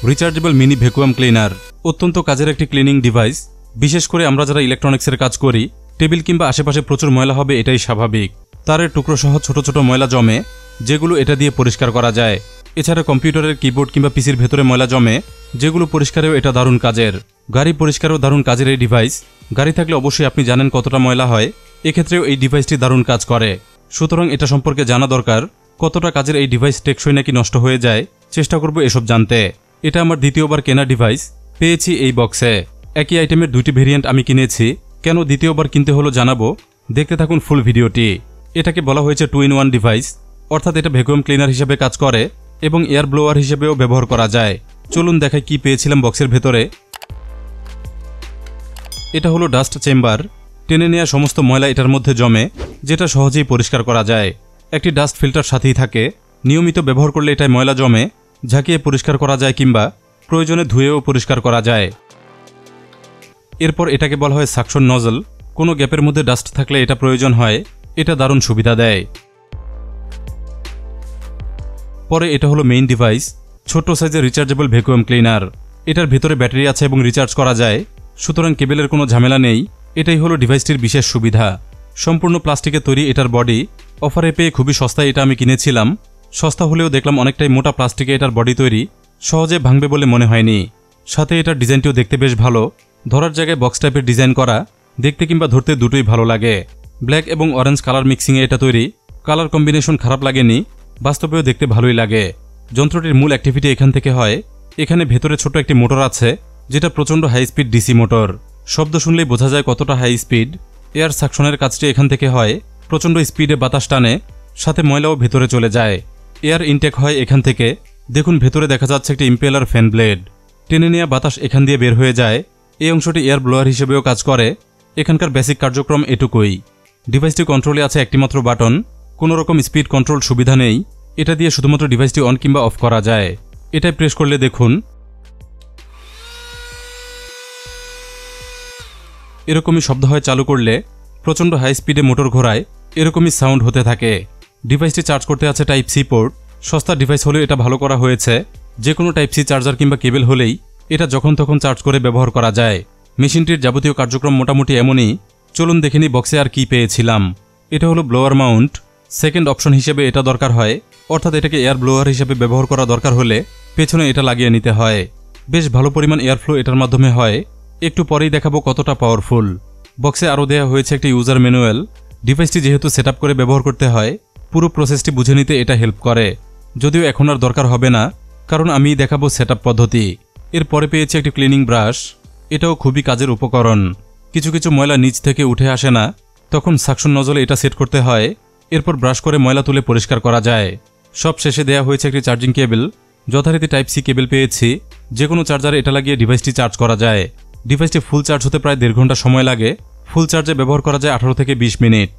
Rechargeable mini vacuum cleaner অত্যন্ত কাজের একটি ক্লিনিং ডিভাইস। বিশেষ করে আমরা যারা ইলেকট্রনিক্সের কাজ করি, টেবিল কিংবা আশেপাশে প্রচুর ময়লা হবে, এটাই স্বাভাবিক। তারের টুকরো সহ ছোট ছোট ময়লা জমে, যেগুলো এটা দিয়ে পরিষ্কার করা যায়। এছাড়া কম্পিউটারের কিবোর্ড কিংবা পিসির ভেতরে ময়লা জমে, যেগুলো পরিষ্কারেও এটা দারুণ কাজের। গাড়ি পরিষ্কারেও দারুণ কাজের এই ডিভাইস। গাড়ি থাকলে অবশ্যই আপনি জানেন কতটা ময়লা হয়, এক্ষেত্রেও এই ডিভাইসটি দারুণ কাজ করে। সুতরাং এটা সম্পর্কে জানা দরকার, কতটা কাজের এই ডিভাইস টেকসই নাকি নষ্ট হয়ে যায়, চেষ্টা করব এসব জানতে। এটা আমার দ্বিতীয়বার কেনা ডিভাইস, পেয়েছি এই বক্সে। একই আইটেমের দুইটি ভেরিয়েন্ট আমি কিনেছি। কেন দ্বিতীয়বার কিনতে হলো জানাবো, দেখতে থাকুন ফুল ভিডিওটি। এটাকে বলা হয়েছে 2-in-1 ডিভাইস, অর্থাৎ এটা ভ্যাকুয়াম ক্লিনার হিসেবে কাজ করে এবং এয়ার ব্লোয়ার হিসেবেও ব্যবহার করা যায়। চলুন দেখাই কি পেয়েছিলাম বক্সের ভেতরে। এটা হলো ডাস্ট চেম্বার। টেনে নেওয়া সমস্ত ময়লা এটার মধ্যে জমে, যেটা সহজেই পরিষ্কার করা যায়। একটি ডাস্ট ফিল্টার সাথেই থাকে, নিয়মিত ব্যবহার করলে এটায় ময়লা জমে, ঝাঁকিয়ে পরিষ্কার করা যায় কিংবা প্রয়োজনে ধুয়েও পরিষ্কার করা যায়। এরপর এটাকে বলা হয় সাকশন নজল। কোনো গ্যাপের মধ্যে ডাস্ট থাকলে এটা প্রয়োজন হয়, এটা দারুণ সুবিধা দেয়। পরে এটা হলো মেইন ডিভাইস, ছোট সাইজের রিচার্জেবল ভ্যাকুয়াম ক্লিনার। এটার ভেতরে ব্যাটারি আছে এবং রিচার্জ করা যায়, সুতরাং কেবেলের কোনো ঝামেলা নেই। এটাই হলো ডিভাইসটির বিশেষ সুবিধা। সম্পূর্ণ প্লাস্টিকে তৈরি এটার বডি। অফারে পেয়ে খুবই সস্তায় এটা আমি কিনেছিলাম। সস্তা হলেও দেখলাম অনেকটাই মোটা প্লাস্টিকে এটার বডি তৈরি, সহজে ভাঙবে বলে মনে হয়নি। সাথে এটার ডিজাইনটিও দেখতে বেশ ভালো, ধরার জায়গায় বক্স টাইপের ডিজাইন করা, দেখতে কিংবা ধরতে দুটোই ভালো লাগে। ব্ল্যাক এবং অরেঞ্জ কালার মিক্সিংয়ে এটা তৈরি, কালার কম্বিনেশন খারাপ লাগেনি, বাস্তবেও দেখতে ভালোই লাগে। যন্ত্রটির মূল অ্যাক্টিভিটি এখান থেকে হয়। এখানে ভেতরে ছোট একটি মোটর আছে, যেটা প্রচণ্ড হাই স্পিড ডিসি মোটর। শব্দ শুনলেই বোঝা যায় কতটা হাই স্পিড। এয়ার সাকশনের কাজটি এখান থেকে হয়, প্রচণ্ড স্পিডে বাতাস টানে, সাথে ময়লাও ভেতরে চলে যায়। এয়ার ইনটেক হয় এখান থেকে। দেখুন ভেতরে দেখা যাচ্ছে একটি ইম্পেলার ফ্যান ব্লেড। টেনে নেওয়া বাতাস এখান দিয়ে বের হয়ে যায়। এই অংশটি এয়ার ব্লোয়ার হিসেবেও কাজ করে। এখানকার বেসিক কার্যক্রম এটুকুই। ডিভাইসটি কন্ট্রোলে আছে একটিমাত্র বাটন, কোনো রকম স্পিড কন্ট্রোল সুবিধা নেই। এটা দিয়ে শুধুমাত্র ডিভাইসটি অন কিংবা অফ করা যায়। এটাই প্রেস করলে দেখুন এরকমই শব্দ হয়। চালু করলে প্রচণ্ড হাই স্পিডে মোটর ঘোরায়, এরকমই সাউন্ড হতে থাকে। ডিভাইসটি চার্জ করতে আছে টাইপ সি পোর্ট। সস্তা ডিভাইস হলেও এটা ভালো করা হয়েছে। যে কোনো টাইপ সি চার্জার কিংবা কেবল হলেই এটা যখন তখন চার্জ করে ব্যবহার করা যায়। মেশিনটির যাবতীয় কার্যক্রম মোটামুটি এমনই। চলুন দেখে নিই বক্সে আর কি পেয়েছিলাম। এটা হলো ব্লোয়ার মাউন্ট। সেকেন্ড অপশন হিসেবে এটা দরকার হয়, অর্থাৎ এটাকে এয়ার ব্লোয়ার হিসেবে ব্যবহার করা দরকার হলে পেছনে এটা লাগিয়ে নিতে হয়। বেশ ভালো পরিমাণ এয়ারফ্লো এটার মাধ্যমে হয়। একটু পরেই দেখাবো কতটা পাওয়ারফুল। বক্সে আরও দেওয়া হয়েছে একটি ইউজার ম্যানুয়াল। ডিভাইসটি যেহেতু সেটআপ করে ব্যবহার করতে হয়, পুরো প্রসেসটি বুঝে নিতে এটা হেল্প করে। যদিও এখন আর দরকার হবে না, কারণ আমি দেখাবো সেটআপ পদ্ধতি। এরপরে পেয়েছি একটি ক্লিনিং ব্রাশ। এটাও খুবই কাজের উপকরণ। কিছু কিছু ময়লা নিচ থেকে উঠে আসে না, তখন সাকশন নজলে এটা সেট করতে হয়। এরপর ব্রাশ করে ময়লা তুলে পরিষ্কার করা যায়। সব শেষে দেয়া হয়েছে একটি চার্জিং কেবল। যথারীতি টাইপ সি কেবল পেয়েছি। যে কোনো চার্জারে এটা লাগিয়ে ডিভাইসটি চার্জ করা যায়। ডিভাইসটি ফুল চার্জ হতে প্রায় 1.5 ঘন্টা সময় লাগে। ফুল চার্জে ব্যবহার করা যায় 18 থেকে 20 মিনিট।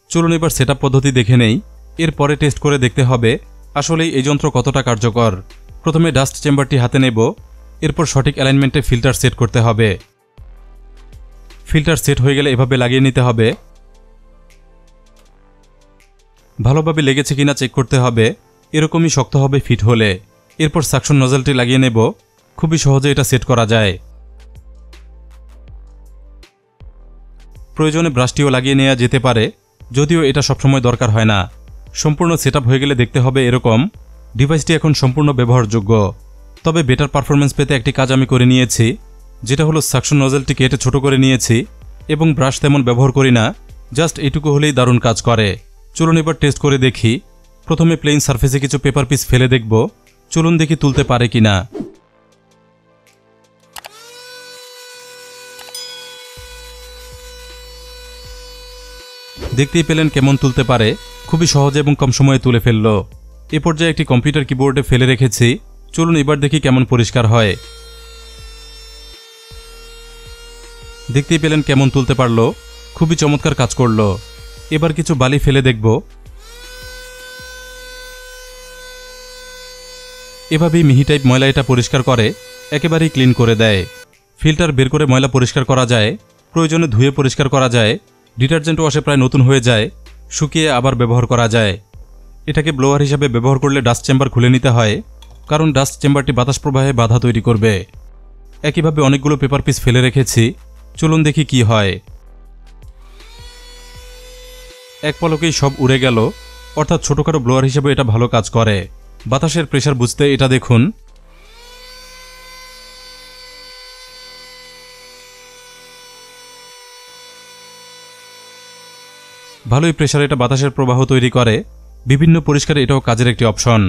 চলুন এবার সেটআপ পদ্ধতি দেখে নেই। এরপরে টেস্ট করে দেখতে হবে আসলেই এই যন্ত্র কতটা কার্যকর। প্রথমে ডাস্ট চেম্বারটি হাতে নেব। এরপর সঠিক অ্যালাইনমেন্টে ফিল্টার সেট করতে হবে। ফিল্টার সেট হয়ে গেলে এভাবে লাগিয়ে নিতে হবে। ভালোভাবে লেগেছে কিনা চেক করতে হবে। এরকমই শক্ত হবে ফিট হলে। এরপর সাকশন নজলটি লাগিয়ে নেব। খুবই সহজে এটা সেট করা যায়। প্রয়োজনে ব্রাশটিও লাগিয়ে নেওয়া যেতে পারে, যদিও এটা সবসময় দরকার হয় না। সম্পূর্ণ সেটআপ হয়ে গেলে দেখতে হবে এরকম। ডিভাইসটি এখন সম্পূর্ণ ব্যবহারযোগ্য। তবে বেটার পারফরমেন্স পেতে একটি কাজ আমি করে নিয়েছি, যেটা হলো সাকশন নজলটি কেটে ছোট করে নিয়েছি এবং ব্রাশ তেমন ব্যবহার করি না। জাস্ট এইটুকু হলেই দারুণ কাজ করে। চলুন এবার টেস্ট করে দেখি। প্রথমে প্লেন সারফেসে কিছু পেপার পিস ফেলে দেখব। চলুন দেখি তুলতে পারে কিনা। দেখতেই পেলেন কেমন তুলতে পারে। খুবই সহজে এবং কম সময়ে তুলে ফেলল। এ পর্যায়ে একটি কম্পিউটার কিবোর্ডে ফেলে রেখেছি। চলুন এবার দেখি কেমন পরিষ্কার হয়। দেখতেই পেলেন কেমন তুলতে পারলো। খুবই চমৎকার কাজ করলো। এবার কিছু বালি ফেলে দেখব। এভাবেই মিহি টাইপ ময়লা এটা পরিষ্কার করে, একেবারেই ক্লিন করে দেয়। ফিল্টার বের করে ময়লা পরিষ্কার করা যায়, প্রয়োজনে ধুয়ে পরিষ্কার করা যায়। ডিটারজেন্ট ওয়াশে প্রায় নতুন হয়ে যায়, শুকিয়ে আবার ব্যবহার করা যায়। এটাকে ব্লোয়ার হিসাবে ব্যবহার করলে ডাস্ট চেম্বার খুলে নিতে হয়। কারণ ডাস্ট চেম্বারটি বাতাস প্রবাহে বাধা তৈরি করবে। একইভাবে অনেকগুলো পেপার পিস ফেলে রেখেছি, চলুন দেখি কি হয়। এক পলকেই সব উড়ে গেল, অর্থাৎ ছোটখাটো ব্লোয়ার হিসেবে এটা ভালো কাজ করে। বাতাসের প্রেসার বুঝতে এটা দেখুন। ভালোই প্রেসার এটা বাতাসের প্রবাহ তৈরি করে। বিভিন্ন পরিষ্কারে এটাও কাজের একটি অপশন।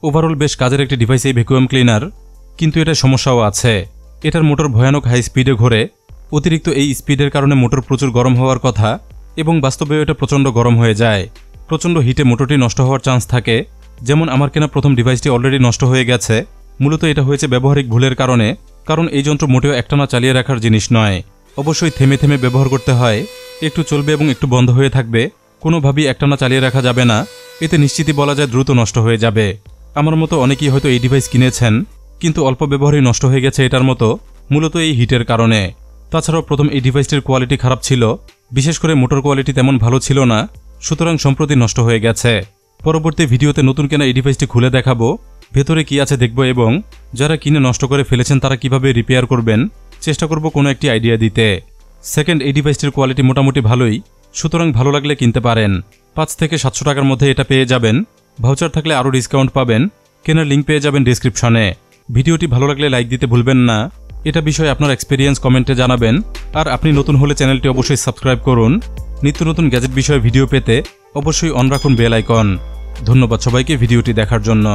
ওভারঅল বেশ কাজের একটি ডিভাইস এই ভ্যাকুয়াম ক্লিনার, কিন্তু এটা সমস্যাও আছে। এটার মোটর ভয়ানক হাই স্পিডে ঘোরে। অতিরিক্ত এই স্পিডের কারণে মোটর প্রচুর গরম হওয়ার কথা, এবং বাস্তবেও এটা প্রচণ্ড গরম হয়ে যায়। প্রচণ্ড হিটে মোটরটি নষ্ট হওয়ার চান্স থাকে। যেমন আমার কেনা প্রথম ডিভাইসটি অলরেডি নষ্ট হয়ে গেছে। মূলত এটা হয়েছে ব্যবহারিক ভুলের কারণে, কারণ এই যন্ত্র মোটেও একটানা চালিয়ে রাখার জিনিস নয়। অবশ্যই থেমে থেমে ব্যবহার করতে হয়। একটু চলবে এবং একটু বন্ধ হয়ে থাকবে, কোনোভাবেই একটানা চালিয়ে রাখা যাবে না। এতে নিশ্চিতই বলা যায় দ্রুত নষ্ট হয়ে যাবে। আমার মতো অনেকেই হয়তো এই ডিভাইস কিনেছেন, কিন্তু অল্প ব্যবহারই নষ্ট হয়ে গেছে এটার মতো, মূলত এই হিটের কারণে। তাছাড়াও প্রথম এই ডিভাইসটির কোয়ালিটি খারাপ ছিল, বিশেষ করে মোটর কোয়ালিটি তেমন ভালো ছিল না, সুতরাং সম্প্রতি নষ্ট হয়ে গেছে। পরবর্তী ভিডিওতে নতুন কেনা এই ডিভাইসটি খুলে দেখাবো, ভেতরে কি আছে দেখব, এবং যারা কিনে নষ্ট করে ফেলেছেন তারা কিভাবে রিপেয়ার করবেন চেষ্টা করব কোনো একটি আইডিয়া দিতে। সেকেন্ড, এই ডিভাইসটির কোয়ালিটি মোটামুটি ভালোই, সুতরাং ভালো লাগলে কিনতে পারেন। 5 থেকে 700 টাকার মধ্যে এটা পেয়ে যাবেন। ভাউচার থাকলে আরও ডিসকাউন্ট পাবেন। কেনার লিঙ্ক পেয়ে যাবেন ডেসক্রিপশনে। ভিডিওটি ভালো লাগলে লাইক দিতে ভুলবেন না। এটা বিষয়ে আপনার এক্সপিরিয়েন্স কমেন্টে জানাবেন। আর আপনি নতুন হলে চ্যানেলটি অবশ্যই সাবস্ক্রাইব করুন। নিত্য নতুন গ্যাজেট বিষয়ে ভিডিও পেতে অবশ্যই অন রাখুন বেল আইকন। ধন্যবাদ সবাইকে ভিডিওটি দেখার জন্য।